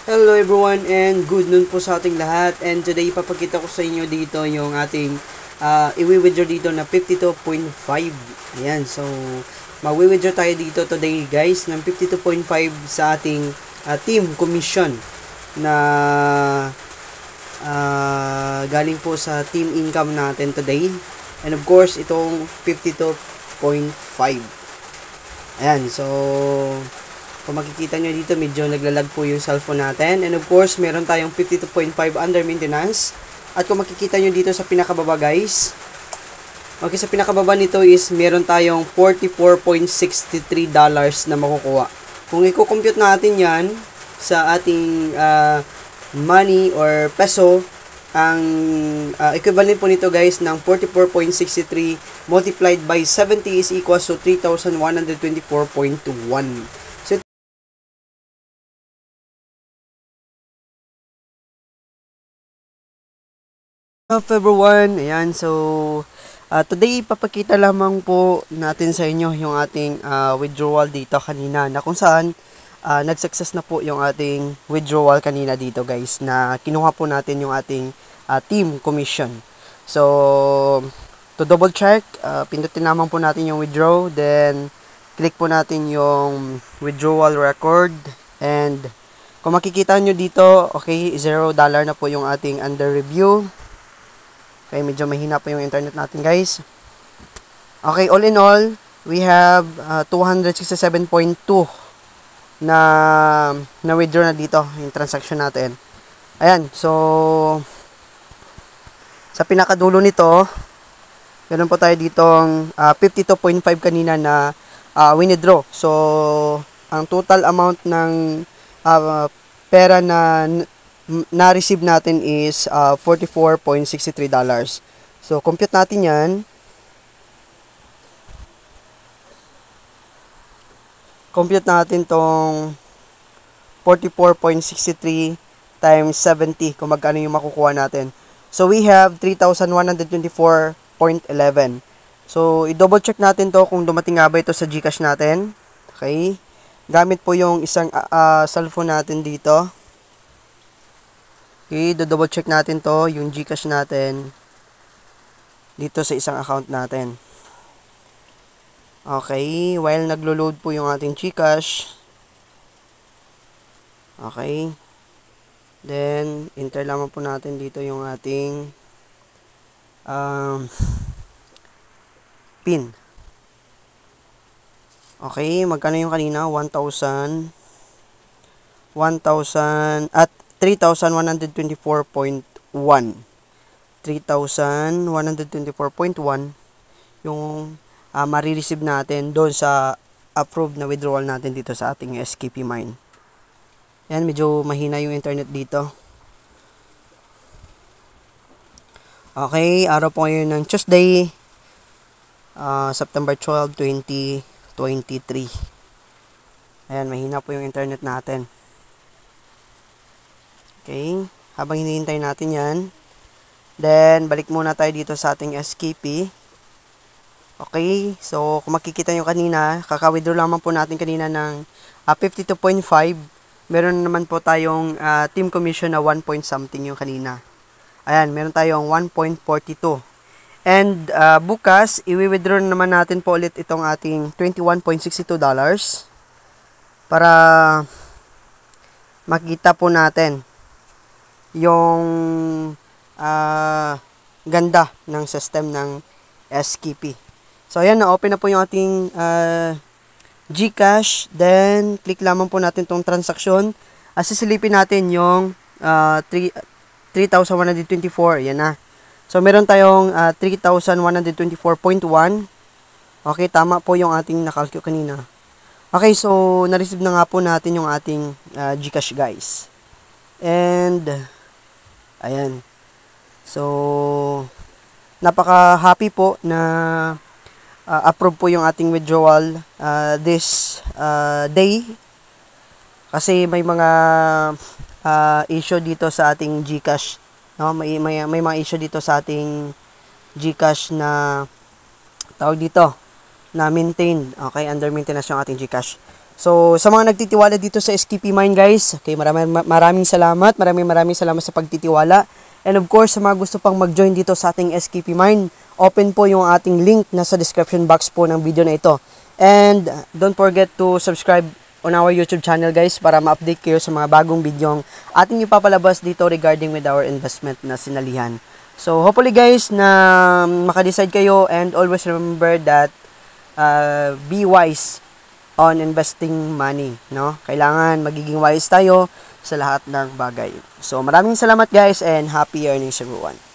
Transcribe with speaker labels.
Speaker 1: Hello everyone and good noon po sa ating lahat, and today ipapakita ko sa inyo dito yung ating i-withdraw dito na 52.5. Ayan, so mag-withdraw tayo dito today guys ng 52.5 sa ating team commission na galing po sa team income natin today, and of course itong 52.5. Ayan, so kung makikita nyo dito, medyo naglalag po yung cellphone natin. And of course, meron tayong 52.5 under maintenance. At kung makikita nyo dito sa pinakababa guys, okay, sa pinakababa nito is meron tayong $44.63 na makukuha. Kung i-compute natin yan sa ating money or peso, ang equivalent po nito guys ng 44.63 multiplied by 70 is equals to 3,124.1. Of everyone, ayan, so today papakita lamang po natin sa inyo yung ating withdrawal dito kanina, na kung saan nag-success na po yung ating withdrawal kanina dito guys, na kinuha po natin yung ating team commission. So to double check, pindutin lamang po natin yung withdraw, then click po natin yung withdrawal record, and kung makikita nyo dito, okay, $0 na po yung ating under review. Okay, medyo mahina po yung internet natin guys. Okay, all in all, we have 267.2 na withdraw na dito yung transaction natin. Ayan, so sa pinakadulo nito, meron po tayo ditong 52.5 kanina na withdraw. So ang total amount ng pera na-receive natin is $44.63. So, compute natin yan. Compute natin tong 44.63 times 70 kung magkano yung makukuha natin. So, we have 3,124.11. So, i-double check natin to kung dumating nga ba ito sa GCash natin. Okay. Gamit po yung isang cellphone natin dito. Okay, double check natin to, yung GCash natin dito sa isang account natin. Okay, while naglo-load po yung ating GCash. Okay. Then, enter lamang po natin dito yung ating PIN. Okay, magkano yung kanina? 1,000 at 3,124.1. 3,124.1 yung marireceive natin doon sa approved na withdrawal natin dito sa ating SKP Mine. Yan, medyo mahina yung internet dito. Okay, araw po ngayon ng Tuesday, September 12, 2023. Ayan, mahina po yung internet natin. Okay, habang hinihintay natin yan, then balik muna tayo dito sa ating SKP. Okay, so kung makikita nyo kanina, kaka-withdraw lamang po natin kanina ng 52.5. Meron naman po tayong team commission na 1 point something yung kanina. Ayan, meron tayong 1.42. And bukas, i-withdraw naman natin po ulit itong ating $21.62 para makita po natin yung ganda ng system ng SKP. So, ayan, na-open na po yung ating GCash. Then, click lamang po natin itong transaction. Sisilipin natin yung 3,124. Ayan na. So, meron tayong 3,124.1. Okay, tama po yung ating nakalculate kanina. Okay, so, na-receive na nga po natin yung ating GCash guys. And ayan. So, napaka-happy po na approve po yung ating withdrawal this day. Kasi may mga issue dito sa ating GCash. No? May mga issue dito sa ating GCash na tawag dito na maintained. Okay, under maintenance yung ating GCash. So, sa mga nagtitiwala dito sa SKP Mine guys, okay, maraming salamat. Maraming salamat sa pagtitiwala. And of course, sa mga gusto pang mag-join dito sa ating SKP Mine, open po yung ating link nasa description box po ng video na ito. And don't forget to subscribe on our YouTube channel guys para ma-update kayo sa mga bagong videong ating ipapalabas dito regarding with our investment na sinalihan. So, hopefully guys na makadecide kayo and always remember that be wise on investing money, no? Kailangan magiging wise tayo sa lahat ng bagay. So, maraming salamat guys and happy earnings everyone.